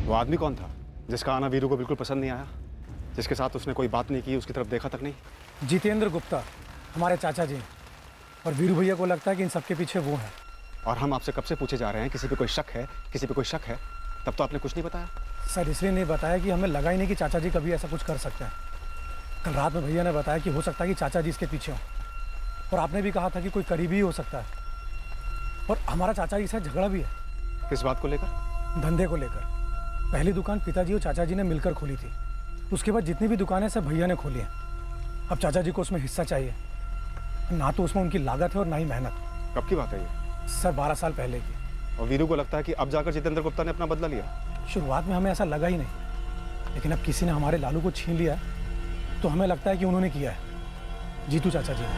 वो आदमी कौन था जिसका आना वीरू को बिल्कुल पसंद नहीं आया, जिसके साथ उसने कोई बात नहीं की, उसकी तरफ देखा तक नहीं? जितेंद्र गुप्ता, हमारे चाचा जी। और वीरू भैया को लगता है कि इन सबके पीछे वो है। और हम आपसे कब से पूछे जा रहे हैं किसी पे कोई शक है, किसी पे कोई शक है, तब तो आपने कुछ नहीं बताया। सर इसलिए नहीं बताया कि हमें लगा ही नहीं कि चाचा जी कभी ऐसा कुछ कर सकते हैं। कल रात में भैया ने बताया कि हो सकता है कि चाचा जी इसके पीछे हों, और आपने भी कहा था कि कोई करीबी ही हो सकता है। और हमारा चाचा जी से झगड़ा भी है। किस बात को लेकर? धंधे को लेकर। पहली दुकान पिताजी और चाचा जी ने मिलकर खोली थी, उसके बाद जितनी भी दुकानें सब भैया ने खोली हैं। अब चाचा जी को उसमें हिस्सा चाहिए, ना तो उसमें उनकी लागत है और ना ही मेहनत। कब की बात है ये? सर 12 साल पहले की। और वीरू को लगता है कि अब जाकर जितेंद्र गुप्ता ने अपना बदला लिया। शुरुआत में हमें ऐसा लगा ही नहीं, लेकिन अब किसी ने हमारे लालू को छीन लिया तो हमें लगता है कि उन्होंने किया है। जीतू चाचा जी ने।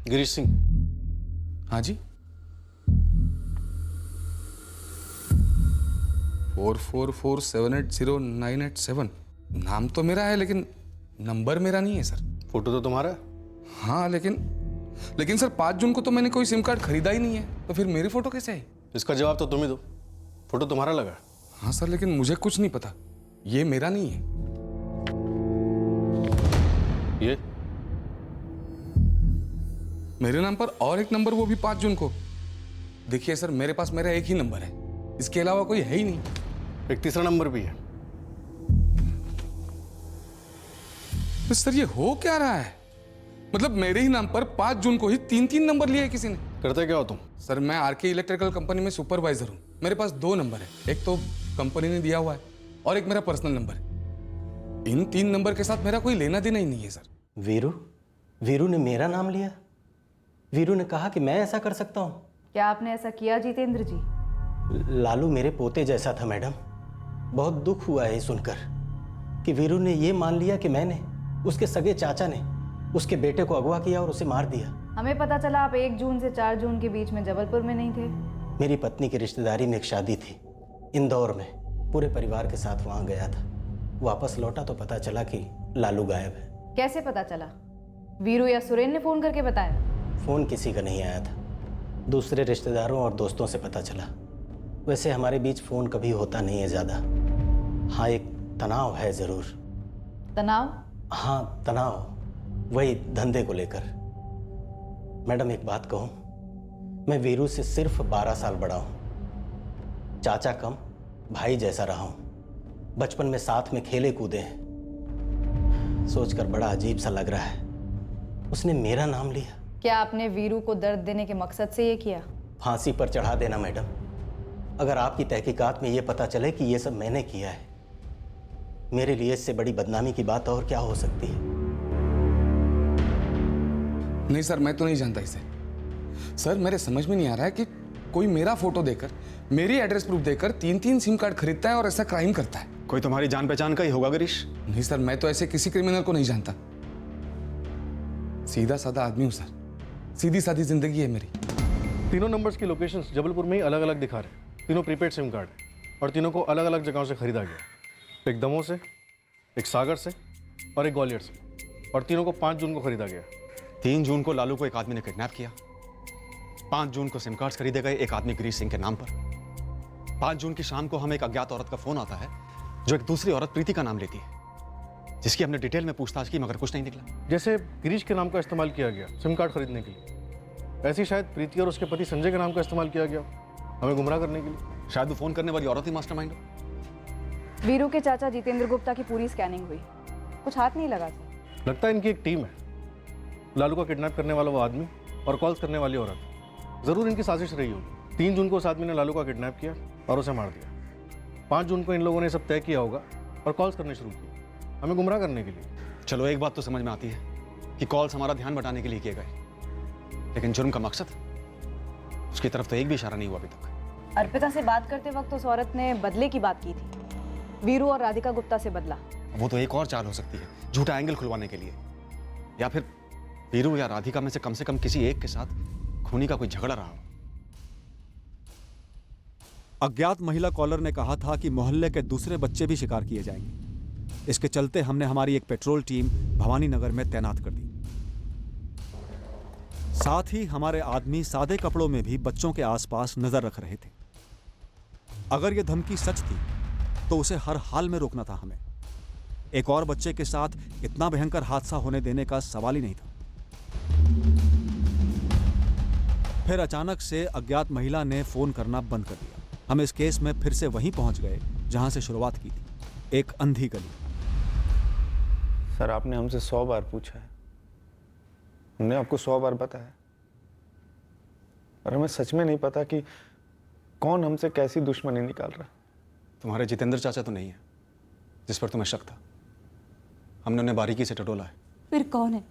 गिरीश सिंह। हाँ जी। 4447809887 नाम तो मेरा है, लेकिन नंबर मेरा नहीं है सर। फोटो तो तुम्हारा है। हाँ, लेकिन सर 5 जून को तो मैंने कोई सिम कार्ड खरीदा ही नहीं है, तो फिर मेरी फोटो कैसे आई? इसका जवाब तो तुम ही दो। फोटो तुम्हारा लगा। हाँ सर, लेकिन मुझे कुछ नहीं पता, ये मेरा नहीं है। ये मेरे नाम पर और एक नंबर, वो भी 5 जून को। देखिए सर, मेरे पास मेरा एक ही नंबर है, इसके अलावा कोई है ही नहीं। एक तीसरा नंबर भी है। तो सर ये हो क्या रहा है? मतलब मेरे ही नाम पर 5 जून को ही 3 नंबर लिए किसी ने। करते क्या हो तुम? सर मैं आरके इलेक्ट्रिकल कंपनी में सुपरवाइजर हूँ। मेरे पास 2 नंबर है, एक तो कंपनी ने दिया हुआ है और एक मेरा पर्सनल नंबर है। इन 3 नंबर के साथ मेरा कोई लेना देना ही नहीं है सर। वीरू ने मेरा नाम लिया। वीरू ने कहा कि मैं ऐसा कर सकता हूँ। क्या आपने ऐसा किया जितेंद्र जी? लालू मेरे पोते जैसा था मैडम। बहुत दुख हुआ है सुनकर कि वीरू ने ये मान लिया कि मैंने, उसके सगे चाचा ने, उसके बेटे को अगवा किया और उसे मार दिया। हमें पता चला आप 1 जून से 4 जून के बीच में जबलपुर में नहीं थे। मेरी पत्नी की रिश्तेदारी में एक शादी थी इंदौर में, पूरे परिवार के साथ वहाँ गया था। वापस लौटा तो पता चला कि लालू गायब है। कैसे पता चला? वीरू या सुरेन ने फोन करके बताया? फ़ोन किसी का नहीं आया था, दूसरे रिश्तेदारों और दोस्तों से पता चला। वैसे हमारे बीच फ़ोन कभी होता नहीं है ज़्यादा। हाँ, एक तनाव है ज़रूर। तनाव? हाँ तनाव, वही धंधे को लेकर। मैडम एक बात कहूँ, मैं वीरू से सिर्फ 12 साल बड़ा हूँ। चाचा कम, भाई जैसा रहा हूँ। बचपन में साथ में खेले कूदे हैं। सोचकर बड़ा अजीब सा लग रहा है, उसने मेरा नाम लिया। क्या आपने वीरू को दर्द देने के मकसद से ये किया? फांसी पर चढ़ा देना मैडम। अगर आपकी तहकीकात में ये पता चले कि ये सब मैंने किया है, मेरे लिए इससे बड़ी बदनामी की बात और क्या हो सकती है? नहीं सर, मैं तो नहीं जानता इसे। सर मेरे समझ में नहीं आ रहा है कि कोई मेरा फोटो देकर, मेरी एड्रेस प्रूफ देकर 3 सिम कार्ड खरीदता है और ऐसा क्राइम करता है। कोई तुम्हारी जान पहचान का ही होगा गिरीश। नहीं सर, मैं तो ऐसे किसी क्रिमिनल को नहीं जानता। सीधा साधा आदमी हूँ सर, सीधी सादी जिंदगी है मेरी। तीनों नंबर्स की लोकेशंस जबलपुर में ही अलग अलग दिखा रहे हैं। तीनों प्रीपेड सिम कार्ड है और तीनों को अलग अलग जगहों से खरीदा गया। एक दमोह से, एक सागर से और एक ग्वालियर से। और तीनों को 5 जून को खरीदा गया। 3 जून को लालू को एक आदमी ने किडनैप किया। 5 जून को सिम कार्ड्स खरीदे गए एक आदमी गिरीश सिंह के नाम पर। 5 जून की शाम को हमें एक अज्ञात औरत का फोन आता है जो एक दूसरी औरत प्रीति का नाम लेती है, जिसकी हमने डिटेल में पूछताछ की मगर कुछ नहीं निकला। जैसे गिरीश के नाम का इस्तेमाल किया गया सिम कार्ड खरीदने के लिए, ऐसे ही शायद प्रीति और उसके पति संजय के नाम का इस्तेमाल किया गया हमें गुमराह करने के लिए। शायद वो फोन करने वाली औरत ही मास्टरमाइंड हो। वीरू के चाचा जितेंद्र गुप्ता की पूरी स्कैनिंग हुई, कुछ हाथ नहीं लगा सर। लगता है इनकी एक टीम है। लालू का किडनैप करने वाला वो आदमी और कॉल्स करने वाली औरत, जरूर इनकी साजिश रही होगी। 3 जून को उस आदमी ने लालू का किडनैप किया और उसे मार दिया। 5 जून को इन लोगों ने सब तय किया होगा और कॉल्स करने शुरू किए हमें गुमराह करने के लिए। चलो एक बात तो समझ में आती है कि कॉल्स हमारा ध्यान बटाने के लिए किए गए, लेकिन जुर्म का मकसद, उसकी तरफ तो एक भी इशारा नहीं हुआ अभी तक। अर्पिता से बात करते वक्त उस औरत ने बदले की बात की थी, वीरू और राधिका गुप्ता से बदला। वो तो एक और चाल हो सकती है, झूठा एंगल खुलवाने के लिए, या फिर वीरू या राधिका में से कम किसी एक के साथ खूनी का कोई झगड़ा रहा हो। अज्ञात महिला कॉलर ने कहा था कि मोहल्ले के दूसरे बच्चे भी शिकार किए जाएंगे। इसके चलते हमने हमारी एक पेट्रोल टीम भवानी नगर में तैनात कर दी। साथ ही हमारे आदमी सादे कपड़ों में भी बच्चों के आसपास नजर रख रहे थे। अगर यह धमकी सच थी तो उसे हर हाल में रोकना था हमें। एक और बच्चे के साथ इतना भयंकर हादसा होने देने का सवाल ही नहीं था। फिर अचानक से अज्ञात महिला ने फोन करना बंद कर दिया। हम इस केस में फिर से वहीं पहुंच गए जहां से शुरुआत की थी, एक अंधी गली। सर, आपने हमसे 100 बार पूछा है, हमने आपको 100 बार बताया, और हमें सच में नहीं पता कि कौन हमसे कैसी दुश्मनी निकाल रहा है। तुम्हारे जितेंद्र चाचा तो नहीं है जिस पर तुम्हें शक था? हमने उन्हें बारीकी से टटोला है। फिर कौन है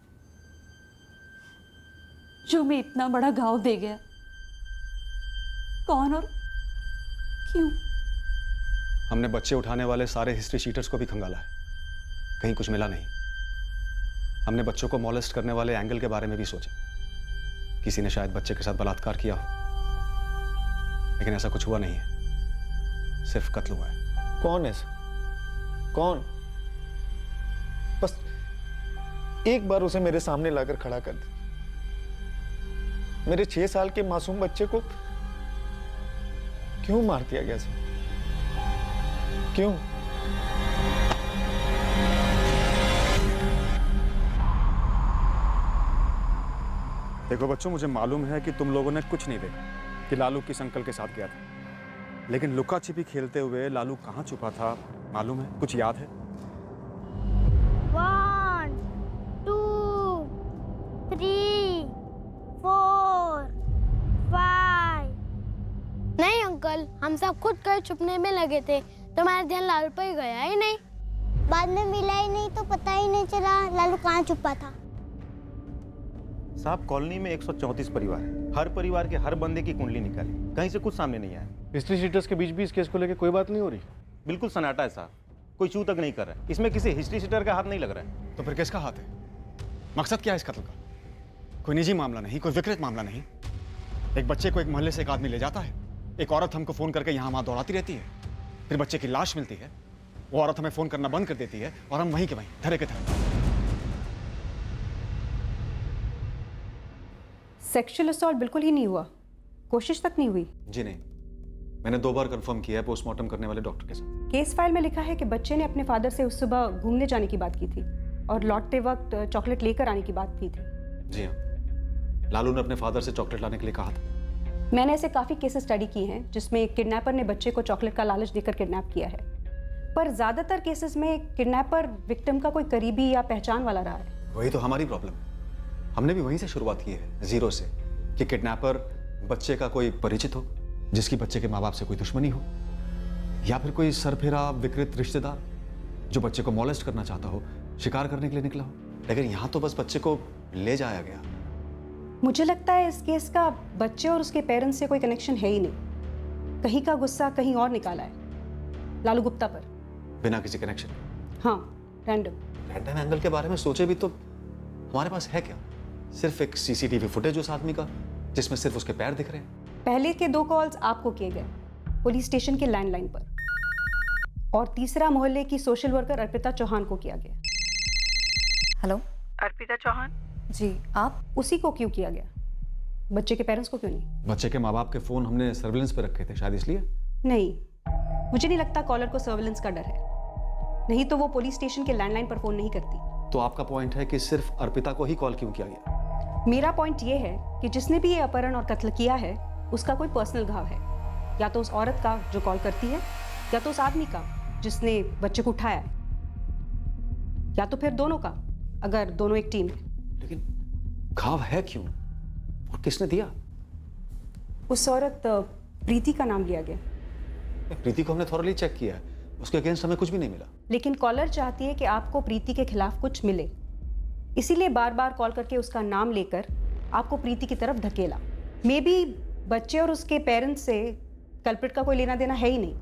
जो हमें इतना बड़ा घाव दे गया? कौन और क्यों? हमने बच्चे उठाने वाले सारे हिस्ट्री शीटर्स को भी खंगाला है, कहीं कुछ मिला नहीं। हमने बच्चों को मॉलेस्ट करने वाले एंगल के बारे में भी सोचा, किसी ने शायद बच्चे के साथ बलात्कार किया हो, लेकिन ऐसा कुछ हुआ नहीं है, सिर्फ कत्ल हुआ है। कौन है सर? कौन? बस एक बार उसे मेरे सामने लाकर खड़ा कर दे। मेरे 6 साल के मासूम बच्चे को क्यों मार दिया गया सर? क्यों? देखो बच्चों, मुझे मालूम है कि तुम लोगों ने कुछ नहीं देखा कि लालू किस अंकल के साथ गया था, लेकिन लुका छिपी खेलते हुए लालू कहाँ छुपा था मालूम है? कुछ याद है? 1 2 3 4 5। नहीं अंकल, हम सब खुद कर छुपने में लगे थे, तुम्हारा ध्यान लालू पर गया ही नहीं। बाद में मिला ही नहीं तो पता ही नहीं चला लालू कहाँ छुपा था। साहब, कॉलोनी में 134 परिवार है, हर परिवार के हर बंदे की कुंडली निकाली, कहीं से कुछ सामने नहीं आया। हिस्ट्री शीटर्स के बीच भी इस केस को लेकर कोई बात नहीं हो रही? बिल्कुल सन्नाटा है साहब, कोई चू तक नहीं कर रहा है। इसमें किसी हिस्ट्री शीटर का हाथ नहीं लग रहा है। तो फिर किसका हाथ है? मकसद क्या है इस कत्ल का? कोई निजी मामला नहीं, कोई विकृत मामला नहीं। एक बच्चे को एक मोहल्ले से एक आदमी ले जाता है, एक औरत हमको फोन करके यहाँ वहां दौड़ाती रहती है, फिर बच्चे की लाश मिलती है, वो औरत हमें फोन करना बंद कर देती है और हम वहीं के वहीं धरे के धरे। सेक्सुअल असॉल्ट बिल्कुल ही नहीं हुआ, कोशिश तक नहीं हुई? जी नहीं, मैंने 2 बार कंफर्म किया है पोस्टमार्टम करने वाले डॉक्टर के साथ। केस फाइल में लिखा है कि बच्चे ने अपने फादर से उस सुबह घूमने जाने की बात की थी और लौटते वक्त चॉकलेट लेकर आने की बात की थी। जी हाँ, लालू ने अपने फादर से चॉकलेट लाने के लिए कहा था। मैंने ऐसे काफ़ी केसेस स्टडी किए हैं जिसमें किडनैपर ने बच्चे को चॉकलेट का लालच देकर किडनैप किया है, पर ज़्यादातर केसेस में किडनैपर विक्टिम का कोई करीबी या पहचान वाला रहा है। वही तो हमारी प्रॉब्लम है, हमने भी वहीं से शुरुआत की है, जीरो से, कि किडनैपर बच्चे का कोई परिचित हो, जिसकी बच्चे के माँ बाप से कोई दुश्मनी हो, या फिर कोई सरफिरा विकृत रिश्तेदार जो बच्चे को मॉलेस्ट करना चाहता हो, शिकार करने के लिए निकला हो। लेकिन यहाँ तो बस बच्चे को ले जाया गया। मुझे लगता है इस केस का बच्चे और उसके पेरेंट्स से कोई कनेक्शन है ही नहीं, कहीं का गुस्सा कहीं और निकाला है लालू गुप्ता पर, बिना किसी कनेक्शन। हाँ, रैंडम एंगल के बारे में सोचे भी तो हमारे पास है क्या? सिर्फ एक सीसीटीवी फुटेज उस आदमी का जिसमें सिर्फ उसके पैर दिख रहे हैं। पहले के 2 कॉल्स आपको किए गए पुलिस स्टेशन के लैंडलाइन पर, और तीसरा मोहल्ले की सोशल वर्कर अर्पिता चौहान को किया गया। हेलो, अर्पिता चौहान जी, आप? उसी को क्यों किया गया, बच्चे के पेरेंट्स को क्यों नहीं? बच्चे के माँ बाप के फोन हमने सर्विलेंस पे रखे थे, शायद इसलिए। नहीं, मुझे नहीं लगता कॉलर को सर्विलेंस का डर है, नहीं तो वो पुलिस स्टेशन के लैंडलाइन पर फोन नहीं करती। तो आपका पॉइंट है कि सिर्फ अर्पिता को ही कॉल क्यों किया गया? मेरा पॉइंट ये है कि जिसने भी ये अपहरण और कत्ल किया है उसका कोई पर्सनल घाव है, या तो उस औरत का जो कॉल करती है, या तो उस आदमी का जिसने बच्चे को उठाया है, या तो फिर दोनों का, अगर दोनों एक टीम है। लेकिन घाव है क्यों और किसने दिया? उस औरत प्रीति का नाम लिया गया। प्रीति को हमने थॉरली चेक किया है, उसके अगेंस्ट हमें कुछ भी नहीं मिला। लेकिन कॉलर चाहती है कि आपको प्रीति के खिलाफ कुछ मिले, इसीलिए बार बार कॉल करके उसका नाम लेकर आपको प्रीति की तरफ धकेला। मे बी बच्चे और उसके पेरेंट्स से कल्प्रिट का कोई लेना देना है ही नहीं,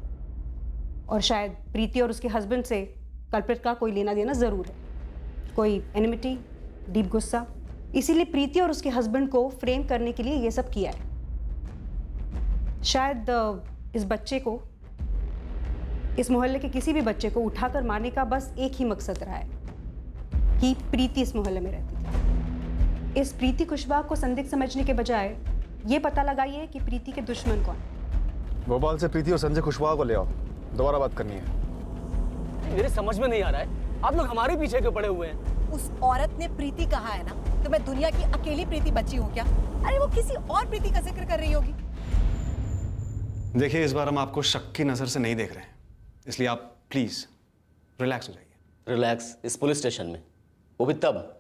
और शायद प्रीति और उसके हस्बैंड से कल्प्रिट का कोई लेना देना जरूर है, कोई एनिमिटी, डीप गुस्सा। इसीलिए प्रीति और उसके हस्बैंड को फ्रेम करने के लिए ये सब किया है। शायद इस बच्चे को, इस मोहल्ले के किसी भी बच्चे को उठाकर मारने का बस एक ही मकसद रहा है कि प्रीति इस मोहल्ले में रहती थी। इस प्रीति कुशवाहा को संदिग्ध समझने के बजाय ये पता लगाइए कि प्रीति के दुश्मन कौन। भोपाल से प्रीति और संजय कुशवाहा को ले आओ, दोबारा बात करनी है। मेरे समझ में नहीं आ रहा है, आप लोग हमारे पीछे क्यों पड़े हुए हैं? उस औरत ने प्रीति कहा है ना, तो मैं दुनिया की अकेली प्रीति बची हूँ क्या? अरे वो किसी और प्रीति का जिक्र कर रही होगी। देखिए, इस बार हम आपको शक की नजर से नहीं देख रहे हैं, इसलिए आप प्लीज रिलैक्स हो जाइए। रिलैक्स इस पुलिस स्टेशन में, वो भी तब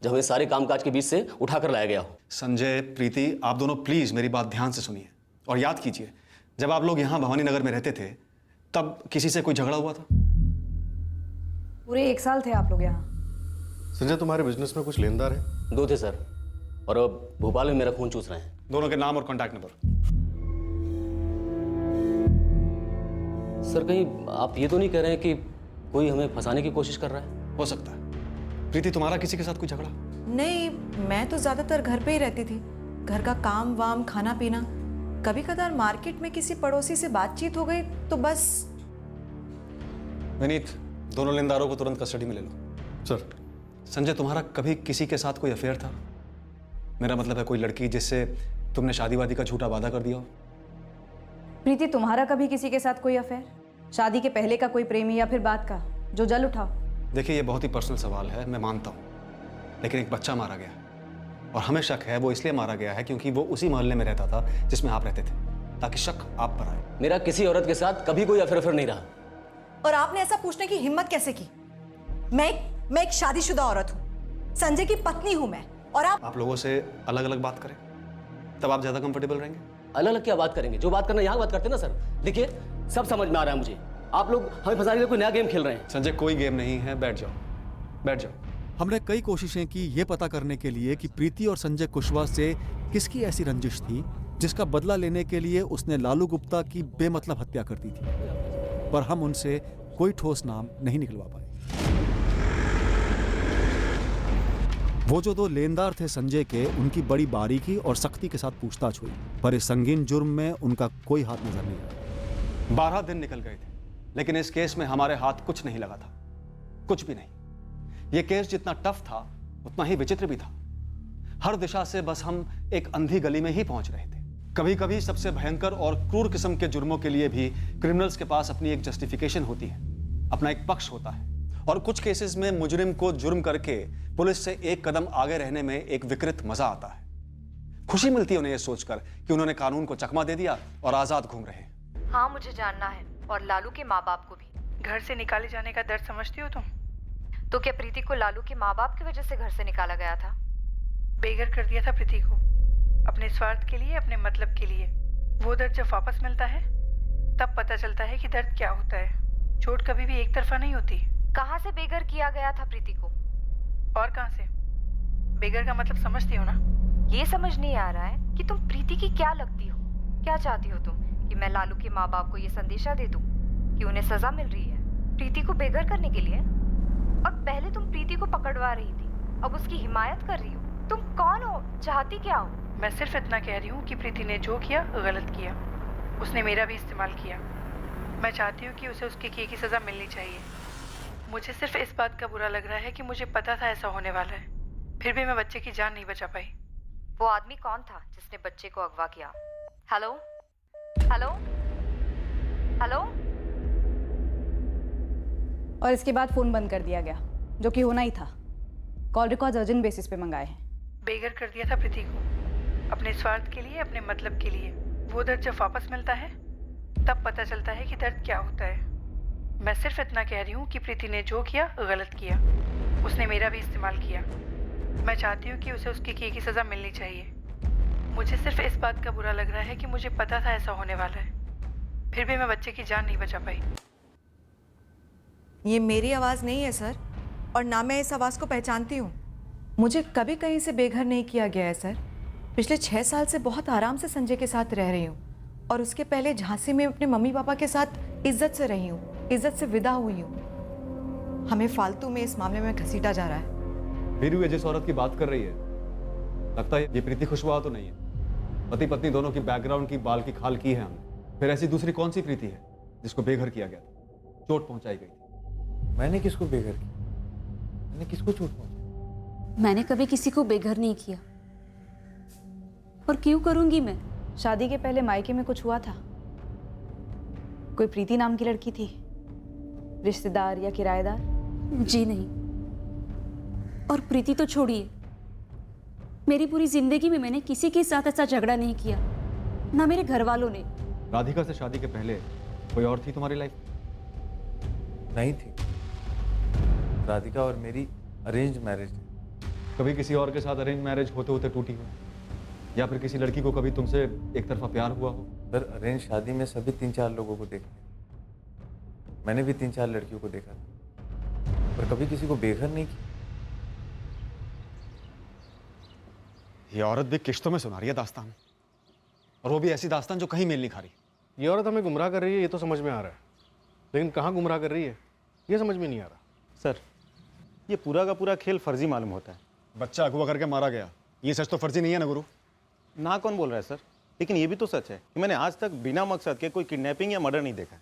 जब हमें सारे कामकाज के बीच से उठाकर लाया गया हो। संजय, प्रीति, आप दोनों प्लीज मेरी बात ध्यान से सुनिए और याद कीजिए, जब आप लोग यहाँ भवानी नगर में रहते थे तब किसी से कोई झगड़ा हुआ था? पूरे 1 साल थे आप लोग यहाँ। संजय, तुम्हारे बिजनेस में कुछ लेनदार है? 2 थे सर, और अब भोपाल में मेरा खून चूस रहे हैं। दोनों के नाम और कॉन्टैक्ट नंबर। सर कहीं आप ये तो नहीं कह रहे हैं कि कोई हमें फंसाने की कोशिश कर रहा है? हो सकता है। प्रीति, तुम्हारा किसी के साथ कोई झगड़ा? नहीं, मैं तो ज्यादातर घर पे ही रहती थी। घर का काम वाम, खाना पीना, कभी कदार मार्केट में किसी पड़ोसी से बातचीत हो गई तो बस। विनीत, दोनों लेनदारों को तुरंत कस्टडी में ले लो। सर। संजय, तुम्हारा कभी किसी के साथ कोई अफेयर था? मेरा मतलब है कोई लड़की जिससे तुमने शादी वादी का झूठा वादा कर दिया हो? प्रीति, तुम्हारा कभी किसी के साथ कोई अफेयर? शादी के पहले का कोई प्रेमी या फिर बाद का जो जल उठा? देखिए, ये बहुत ही पर्सनल सवाल है, मैं मानता हूँ, लेकिन एक बच्चा मारा गया और हमें शक है वो इसलिए मारा गया है क्योंकि वो उसी मोहल्ले में रहता था जिसमें आप रहते थे, ताकि शक आप पर आए। मेरा किसी औरत के साथ कभी कोई अफेयर नहीं रहा। और आपने ऐसा पूछने की हिम्मत कैसे की? मैं एक शादीशुदा औरत हूँ, संजय की पत्नी हूँ मैं, और आप लोगों से अलग अलग बात करें तब आप ज्यादा कंफर्टेबल रहेंगे। अलग अलग क्या बात करेंगे? जो बात करना यहाँ बात करते हैं ना सर। देखिए, सब समझ में आ रहा है मुझे, आप लोग हमें फंसाने के लिए कोई नया गेम खेल रहे हैं। संजय, कोई गेम नहीं है, बैठ जाओ, बैठ जाओ। हमने कई कोशिशें की ये पता करने के लिए कि प्रीति और संजय कुशवाहा से किसकी ऐसी रंजिश थी जिसका बदला लेने के लिए उसने लालू गुप्ता की बेमतलब हत्या कर दी थी, पर हम उनसे कोई ठोस नाम नहीं निकलवा पाए। वो जो 2 लेनदार थे संजय के, उनकी बड़ी बारीकी और सख्ती के साथ पूछताछ हुई, पर इस संगीन जुर्म में उनका कोई हाथ नजर नहीं आया। 12 दिन निकल गए थे, लेकिन इस केस में हमारे हाथ कुछ नहीं लगा था, कुछ भी नहीं। यह केस जितना टफ था उतना ही विचित्र भी था। हर दिशा से बस हम एक अंधी गली में ही पहुंच रहे थे। कभी कभी सबसे भयंकर और क्रूर किस्म के जुर्मों के लिए भी क्रिमिनल्स के पास अपनी एक जस्टिफिकेशन होती है, अपना एक पक्ष होता है, और कुछ केसेस में मुजरिम को जुर्म करके पुलिस से एक कदम आगे रहने में एक विकृत मजा आता है। खुशी मिलती है उन्हें यह सोचकर कि उन्होंने कानून को चकमा दे दिया और आजाद घूम रहे हैं। हाँ, मुझे जानना है, और लालू के माँ बाप को भी। घर से निकाले जाने का दर्द समझती हो तुम? तो क्या प्रीति को लालू के माँ बाप की वजह से घर से निकाला गया था? बेघर कर दिया था प्रीति को, अपने स्वार्थ के लिए, अपने मतलब के लिए। वो दर्द जब वापस मिलता है तब पता चलता है कि दर्द क्या होता है। चोट कभी भी एक तरफा नहीं होती। कहाँ से बेघर किया गया था प्रीति को? और कहाँ से? बेघर का मतलब समझती हो ना? ये समझ नहीं आ रहा है कि तुम प्रीति की क्या लगती हो। क्या चाहती हो तुम? कि मैं लालू के माँ बाप को ये संदेशा दे दूं कि उन्हें सजा मिल रही है प्रीति को बेघर करने के लिए? और पहले तुम प्रीति को पकड़वा रही थी, अब उसकी हिमायत कर रही हो। तुम कौन हो? चाहती क्या हो? मैं सिर्फ इतना कह रही हूँ कि प्रीति ने जो किया गलत किया। उसने मेरा भी इस्तेमाल किया। मैं चाहती हूँ कि उसे उसके किए की सजा मिलनी चाहिए। मुझे सिर्फ इस बात का बुरा लग रहा है कि मुझे पता था ऐसा होने वाला है, फिर भी मैं बच्चे की जान नहीं बचा पाई। वो आदमी कौन था जिसने बच्चे को अगवा किया? Hello hello hello. और इसके बाद फोन बंद कर दिया गया, जो कि होना ही था। कॉल रिकॉर्ड अर्जेंट बेसिस पे मंगाए हैं। बेघर कर दिया था प्रीति को, अपने स्वार्थ के लिए, अपने मतलब के लिए। वो दर्द जब वापस मिलता है तब पता चलता है कि दर्द क्या होता है। मैं सिर्फ इतना कह रही हूँ कि प्रीति ने जो किया गलत किया। उसने मेरा भी इस्तेमाल किया। मैं चाहती हूँ कि उसे उसके किए की सजा मिलनी चाहिए। मुझे सिर्फ इस बात का बुरा लग रहा है कि मुझे पता था ऐसा होने वाला है, फिर भी मैं बच्चे की जान नहीं बचा पाई। ये मेरी आवाज़ नहीं है सर, और ना मैं इस आवाज़ को पहचानती हूँ। मुझे कभी कहीं से बेघर नहीं किया गया है सर। पिछले 6 साल से बहुत आराम से संजय के साथ रह रही हूँ, और उसके पहले झांसी में अपने मम्मी पापा के साथ इज्जत से रही हूँ, इज्जत से विदा हुई हूँ। हमें फालतू में इस मामले में घसीटा जा रहा है। फिर ये जिस औरत की बात कर रही है, लगता है ये प्रीति कुशवाहा तो नहीं है। पति पत्नी दोनों की बैकग्राउंड की बाल की खाल की है हमने। फिर ऐसी दूसरी कौन सी प्रीति है जिसको बेघर किया गया था, चोट पहुंचाई गई थी? मैंने किसको बेघर किया? मैंने किसको चोट पहुंचाई? मैंने कभी किसी को बेघर नहीं किया, और क्यों करूंगी मैं? शादी के पहले मायके में कुछ हुआ था? कोई प्रीति नाम की लड़की थी, रिश्तेदार या किराएदार? जी नहीं। और प्रीति तो छोड़िए, मेरी पूरी जिंदगी में मैंने किसी के साथ ऐसा झगड़ा नहीं किया, ना मेरे घर वालों ने। राधिका से शादी के पहले कोई और थी तुम्हारी लाइफ? नहीं थी। राधिका और मेरी अरेंज मैरिज है। कभी किसी और के साथ अरेंज मैरिज होते होते टूटी हो, या फिर किसी लड़की को कभी तुमसे एक तरफा प्यार हुआ हो? सर, अरेंज शादी में सभी 3-4 लोगों को देखा। मैंने भी 3-4 लड़कियों को देखा था, पर कभी किसी को बेघर नहीं किया। ये औरत भी किश्तों में सुना रही है दास्तान, और वो भी ऐसी दास्तान जो कहीं मेल नहीं खा रही। ये औरत हमें गुमराह कर रही है, ये तो समझ में आ रहा है, लेकिन कहाँ गुमराह कर रही है ये समझ में नहीं आ रहा। सर, ये पूरा का पूरा खेल फर्जी मालूम होता है। बच्चा अगवा करके मारा गया, ये सच तो फर्जी नहीं है ना गुरु? ना कौन बोल रहा है सर? लेकिन ये भी तो सच है कि मैंने आज तक बिना मकसद के कोई किडनैपिंग या मर्डर नहीं देखा है,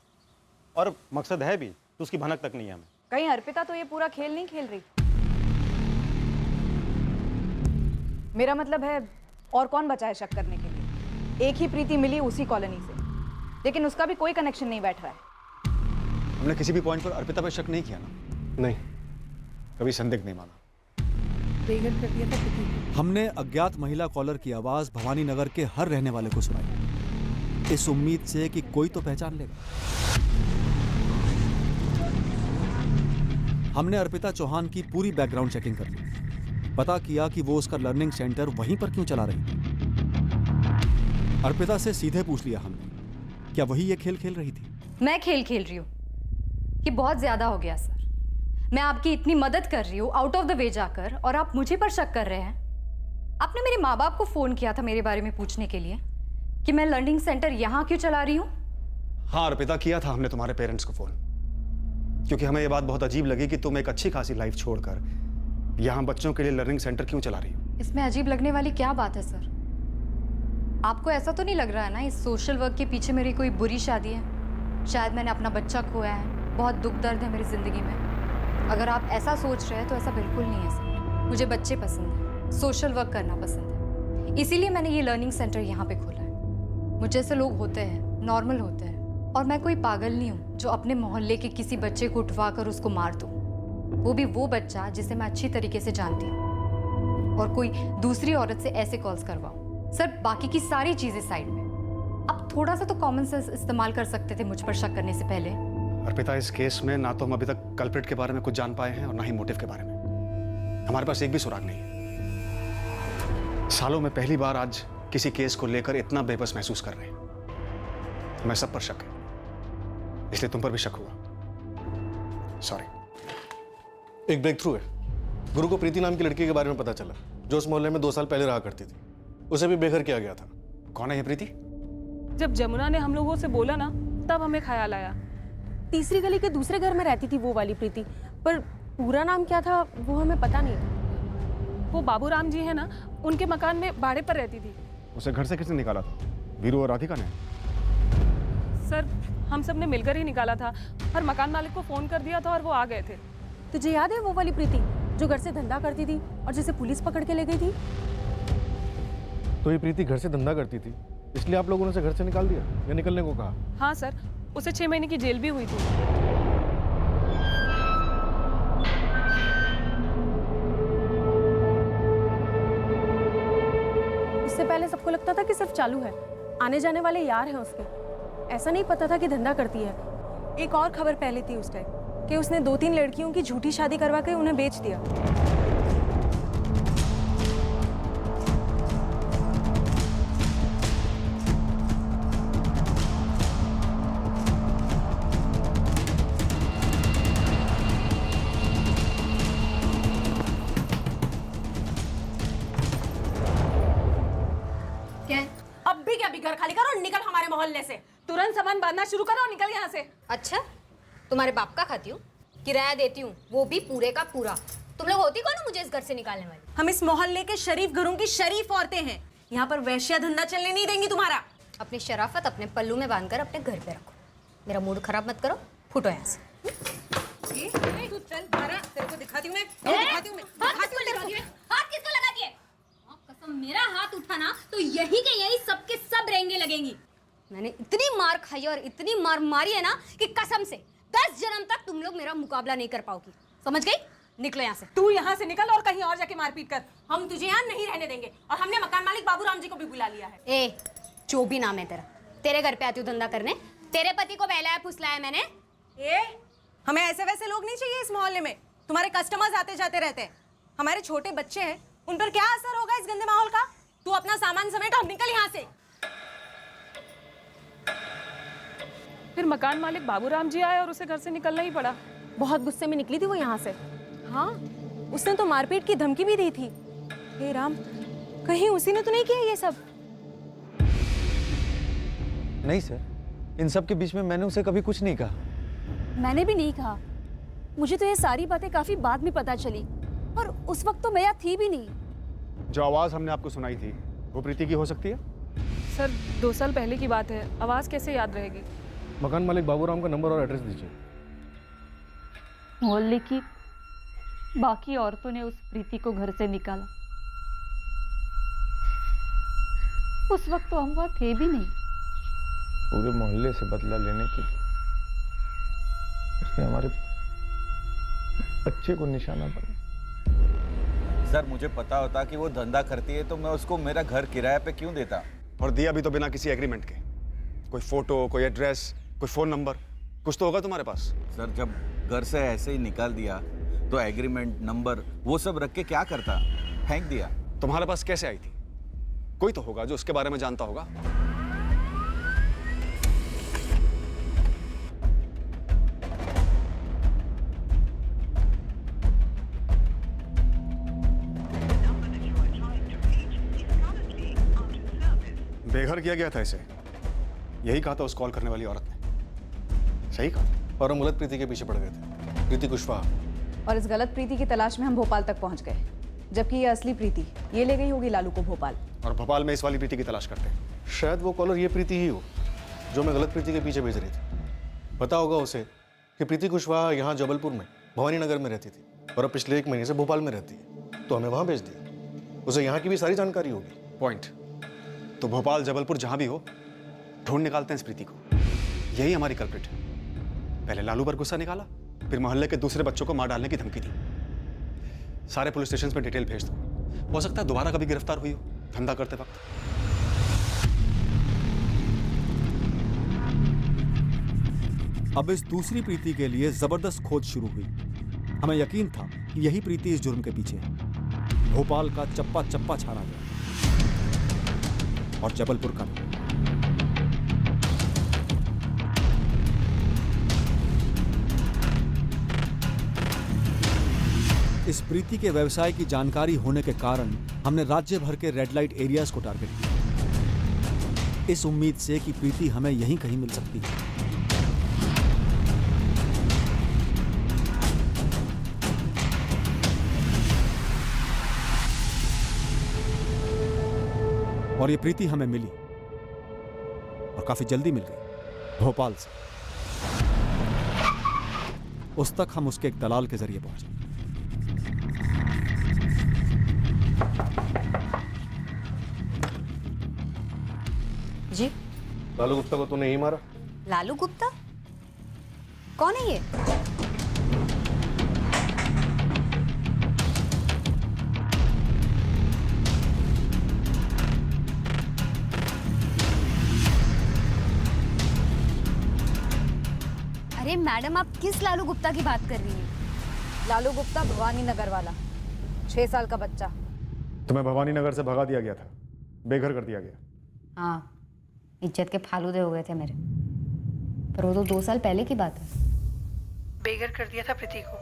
और मकसद है भी तो उसकी भनक तक नहीं है हमें। कहीं अर्पिता तो ये पूरा खेल नहीं खेल रही? मेरा मतलब है, और कौन बचा है शक करने के लिए? एक ही प्रीति मिली उसी कॉलोनी से, लेकिन उसका भी कोई कनेक्शन नहीं बैठ रहा है। हमने किसी भी पॉइंट पर अर्पिता पर शक नहीं किया ना? नहीं, कभी संदिग्ध नहीं माना। बेघर कर दिया था प्रीति। हमने अज्ञात महिला कॉलर की आवाज भवानी नगर के हर रहने वाले को सुनाई, इस उम्मीद से कि कोई तो पहचान लेगा। हमने अर्पिता चौहान की पूरी बैकग्राउंड चेकिंग कर ली, पता किया कि वो उसका लर्निंग सेंटर वहीं पर क्यों चला रही थी। अर्पिता से सीधे पूछ लिया हमने, क्या वही ये खेल खेल रही थी? मैं खेल खेल रही हूँ? ये बहुत ज्यादा हो गया सर। मैं आपकी इतनी मदद कर रही हूँ आउट ऑफ द वे जाकर, और आप मुझे पर शक कर रहे हैं। आपने मेरे माँ बाप को फोन किया था मेरे बारे में पूछने के लिए कि मैं लर्निंग सेंटर यहाँ क्यों चला रही हूँ? हाँ अर्पिता, किया था हमने तुम्हारे पेरेंट्स को फोन, क्योंकि हमें ये बात बहुत अजीब लगी कि तुम एक अच्छी खासी लाइफ छोड़कर यहाँ बच्चों के लिए लर्निंग सेंटर क्यों चला रही हो। इसमें अजीब लगने वाली क्या बात है सर? आपको ऐसा तो नहीं लग रहा है ना इस सोशल वर्क के पीछे मेरी कोई बुरी शादी है? शायद मैंने अपना बच्चा खोया है, बहुत दुख दर्द है मेरी जिंदगी में। अगर आप ऐसा सोच रहे हैं तो ऐसा बिल्कुल नहीं है सर। मुझे बच्चे पसंद है, सोशल वर्क करना पसंद है, इसीलिए मैंने ये लर्निंग सेंटर यहाँ पे खोला है। मुझ जैसे लोग होते हैं, नॉर्मल होते हैं, और मैं कोई पागल नहीं हूँ जो अपने मोहल्ले के किसी बच्चे को उठवा कर उसको मार दूँ, वो भी वो बच्चा जिसे मैं अच्छी तरीके से जानती हूँ, और कोई दूसरी औरत से ऐसे कॉल्स करवाऊँ। सर, बाकी की सारी चीज़ें साइड में, आप थोड़ा सा तो कॉमन सेंस इस्तेमाल कर सकते थे मुझ पर शक करने से पहले। अर्पिता, इस केस में ना तो हम अभी तक कल्प्रिट के बारे में कुछ जान पाए हैं और ना ही मोटिव के बारे में। हमारे पास एक भी सुराग नहीं है। सालों में पहली बार आज किसी केस को लेकर इतना बेबस महसूस कर रहे हैं। हमें सब पर शक है, इसलिए तुम पर भी शक हुआ। सॉरी। एक ब्रेक थ्रू है। गुरु को प्रीति नाम की लड़की के बारे में पता चला, जो उस मोहल्ले में 2 साल पहले रहा करती थी। उसे भी बेघर किया गया था। कौन है ये प्रीति? जब जमुना ने हम लोगों से बोला ना, तब हमें ख्याल आया। तीसरी गली के दूसरे घर में रहती थी वो वाली प्रीति, पर पूरा नाम क्या था वो हमें पता नहीं था। वो बाबूराम जी है ना, उनके मकान में भाड़े पर रहती थी। उसे घर से किसने निकाला था? वीरू और राधिका ने? सर, हम सब ने मिलकर ही निकाला था, और मकान मालिक को फोन कर दिया था और वो आ गए थे। तुझे याद है वो वाली प्रीति जो घर से धंधा करती थी और जिसे पुलिस पकड़ के ले गई थी? तो ये प्रीति घर से धंधा करती थी, इसलिए आप लोगों ने उसे घर से निकाल दिया या निकलने को कहा? हाँ सर, उसे 6 महीने की जेल भी हुई थी। इससे पहले सबको लगता था कि सिर्फ चालू है, आने जाने वाले यार हैं उसके। ऐसा नहीं पता था कि धंधा करती है। एक और खबर पहले थी उस टाइम कि उसने 2-3 लड़कियों की झूठी शादी करवा के उन्हें बेच दिया। अब भी क्या बिगर खाली करो और निकल हमारे मोहल्ले से। तुरंत सामान बांधना शुरू करो और निकल यहाँ से। अच्छा, तुम्हारे बाप का खाती हूँ, किराया देती हूँ, वो भी पूरे का पूरा। तुम लोग होती कौन हो मुझे इस घर से निकालने वाली? हम इस मोहल्ले के शरीफ घरों की शरीफ औरतें हैं। यहाँ पर वैश्या धंधा चलने नहीं देंगी तुम्हारा। अपनी शराफत अपने पल्लू में बांधकर अपने घर पे रखो। मेरा मूड खराब मत करो, फुटो यहाँ से। तू चल बारा, तेरे को दिखाती हूँ मैं। उठा ना तो यही के यही सबके सब रेंगे लगेंगी। मैंने इतनी मार खाई और इतनी मार मारी है ना कि कसम से 10 जन्म तक तुम लोग मेरा मुकाबला नहीं कर पाओगी, समझ गई? निकलो यहाँ से। तू यहाँ से निकल और कहीं और जाके मारपीट कर। हम तुझे यहाँ नहीं रहने देंगे और हमने मकान मालिक बाबूराम जी को भी बुला लिया है। ए, जो भी नाम है तेरा, तेरे घर पे आती हूँ धंधा करने। तेरे पति को बहलाया फुसलाया मैंने। ए, हमें ऐसे वैसे लोग नहीं चाहिए इस मोहल्ले में। तुम्हारे कस्टमर्स आते जाते रहते हैं। हमारे छोटे बच्चे हैं, उन पर क्या असर होगा इस गंदे माहौल का? तू अपना सामान समेट और निकल यहाँ से। फिर मकान मालिक बाबूराम जी आए और उसे घर से निकलना ही पड़ा। बहुत गुस्से में निकली थी वो यहाँ से। हाँ, उसने तो मारपीट की धमकी भी दी थी। हे राम, कहीं उसी ने तो नहीं किया ये सब? नहीं सर, इन सब के बीच में मैंने उसे कभी कुछ नहीं कहा। मैंने भी नहीं कहा। मुझे तो ये सारी बातें काफी बाद में पता चली और उस वक्त तो मैं यहाँ थी भी नहीं। जो आवाज हमने आपको सुनाई थी वो प्रीति की हो सकती है? सर 2 साल पहले की बात है, आवाज़ कैसे याद रहेगी? मकान मालिक बाबूराम का नंबर और एड्रेस दीजिए। मोहल्ले की बाकी औरतों ने उस प्रीति को घर से निकाला। उस वक्त तो हम वहाँ थे भी नहीं। पूरे मोहल्ले से बदला लेने की उसने हमारे बच्चे को निशाना बनाया। सर मुझे पता होता कि वो धंधा करती है तो मैं उसको मेरा घर किराए पे क्यों देता? और दिया भी तो बिना किसी एग्रीमेंट के। कोई फोटो, कोई एड्रेस, कोई फोन नंबर, कुछ तो होगा तुम्हारे पास। सर जब घर से ऐसे ही निकाल दिया तो एग्रीमेंट, नंबर वो सब रख के क्या करता? फेंक दिया। तुम्हारे पास कैसे आई थी? कोई तो होगा जो उसके बारे में जानता होगा। बेघर किया गया था इसे, यही कहा था उस कॉल करने वाली औरत ने। सही कहा। और हम गलत प्रीति के पीछे पड़ गए थे, प्रीति कुशवाहा। और इस गलत प्रीति की तलाश में हम भोपाल तक पहुंच गए, जबकि ये असली प्रीति ये ले गई होगी लालू को भोपाल। और भोपाल में इस वाली प्रीति की तलाश करते हैं। शायद वो कॉलर ये प्रीति ही हो जो मैं गलत प्रीति के पीछे भेज रही थी। पता होगा उसे कि प्रीति कुशवाहा यहाँ जबलपुर में भवानी नगर में रहती थी और अब पिछले 1 महीने से भोपाल में रहती है, तो हमें वहाँ भेज दिया। उसे यहाँ की भी सारी जानकारी होगी। पॉइंट। तो भोपाल, जबलपुर जहां भी हो, ढूंढ निकालते हैं इस प्रीति को। यही हमारी कल्प्रिट है। पहले लालू पर गुस्सा निकाला, फिर मोहल्ले के दूसरे बच्चों को मार डालने की धमकी दी। सारे पुलिस स्टेशन में डिटेल भेज दो, हो सकता है दोबारा कभी गिरफ्तार हुई हो धंधा करते वक्त। अब इस दूसरी प्रीति के लिए जबरदस्त खोज शुरू हुई। हमें यकीन था कि यही प्रीति इस जुर्म के पीछे है। भोपाल का चप्पा चप्पा छाड़ा गया और जबलपुर का भी। इस प्रीति के व्यवसाय की जानकारी होने के कारण हमने राज्य भर के रेड लाइट एरियाज को टारगेट किया, इस उम्मीद से कि प्रीति हमें यहीं कहीं मिल सकती है। और ये प्रीति हमें मिली और काफी जल्दी मिल गई, भोपाल से। उस तक हम उसके एक दलाल के जरिए पहुंचे। जी लालू गुप्ता को तूने ही मारा? लालू गुप्ता कौन है ये? अरे मैडम, आप किस लालू गुप्ता की बात कर रही हैं? लालू गुप्ता भवानी नगर वाला, 6 साल का बच्चा। तुम्हें भवानी नगर से भगा दिया गया था, बेघर कर दिया गया। हाँ, इज्जत के फालूदे हो गए थे मेरे, पर वो तो 2 साल पहले की बात है। बेघर कर दिया था प्रीति को,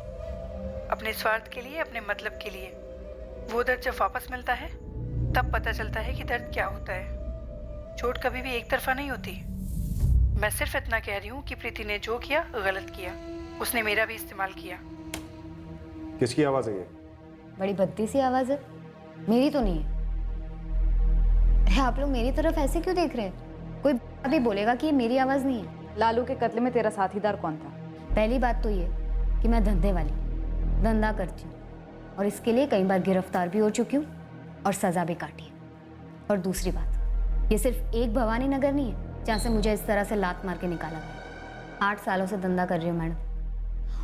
अपने स्वार्थ के लिए, अपने मतलब के लिए। वो दर्द जब वापस मिलता है तब पता चलता है कि दर्द क्या होता है। चोट कभी भी एक तरफा नहीं होती। मैं सिर्फ इतना कह रही हूँ कि प्रीति ने जो किया गलत किया, उसने मेरा भी इस्तेमाल किया। किसकी आवाज है ये? बड़ी भद्दी सी आवाज है, मेरी तो नहीं है। अरे आप लोग मेरी तरफ ऐसे क्यों देख रहे हैं? कोई अभी बोलेगा कि ये मेरी आवाज नहीं है। लालू के कत्ल में तेरा साथीदार कौन था? पहली बात तो ये कि मैं धंधे वाली धंधा करती हूँ और इसके लिए कई बार गिरफ्तार भी हो चुकी हूँ और सजा भी काटी है। और दूसरी बात, ये सिर्फ एक भवानी नगर नहीं है जहाँ से मुझे इस तरह से लात मार के निकाला गया। 8 सालों से धंधा कर रही हूँ मैडम,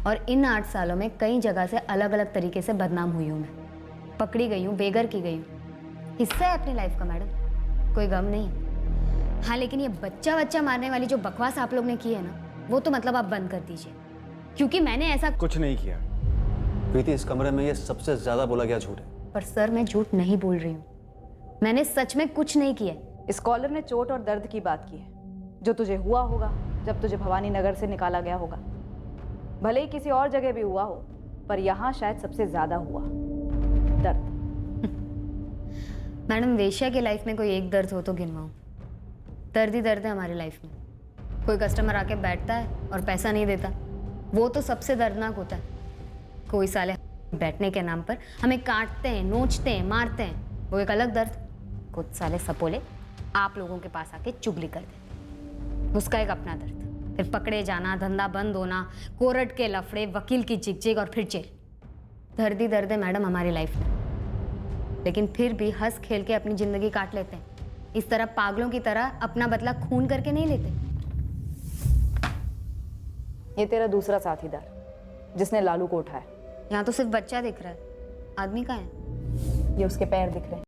और इन 8 सालों में कई जगह से अलग अलग तरीके से बदनाम हुई हूँ मैं, पकड़ी गई हूँ, बेघर की गई हूँ। हिस्सा है अपनी लाइफ का मैडम, कोई गम नहीं है। हाँ, लेकिन ये बच्चा मारने वाली जो बकवास आप लोग ने की है ना, वो तो मतलब आप बंद कर दीजिए, क्योंकि मैंने ऐसा कुछ नहीं किया प्रीति। इस कमरे में ये सबसे ज्यादा बोला गया झूठ है। पर सर, मैं झूठ नहीं बोल रही हूँ, मैंने सच में कुछ नहीं किया। इस कॉलर ने चोट और दर्द की बात की है, जो तुझे हुआ होगा जब तुझे भवानी नगर से निकाला गया होगा। भले ही किसी और जगह भी हुआ हो, पर यहाँ शायद सबसे ज्यादा हुआ दर्द। मैडम, वेश्या की लाइफ में कोई एक दर्द हो तो गिनवाऊं। दर्द ही दर्द है हमारी लाइफ में। कोई कस्टमर आके बैठता है और पैसा नहीं देता, वो तो सबसे दर्दनाक होता है। कोई साले बैठने के नाम पर हमें काटते हैं, नोचते हैं, मारते हैं, वो एक अलग दर्द। कुछ साले सपोले आप लोगों के पास आके चुगली कर दे, उसका एक अपना दर्द। फिर पकड़े जाना, धंधा बंद होना, कोर्ट के लफड़े, वकील की झिकझिक और फिर जेल। दर्द ही दर्द है मैडम हमारी लाइफ में। लेकिन फिर भी हंस खेल के अपनी जिंदगी काट लेते हैं। इस तरह पागलों की तरह अपना बदला खून करके नहीं लेते। ये तेरा दूसरा साथीदार जिसने लालू को उठाया। यहाँ तो सिर्फ बच्चा दिख रहा है, आदमी कहाँ है? ये उसके पैर दिख रहे हैं।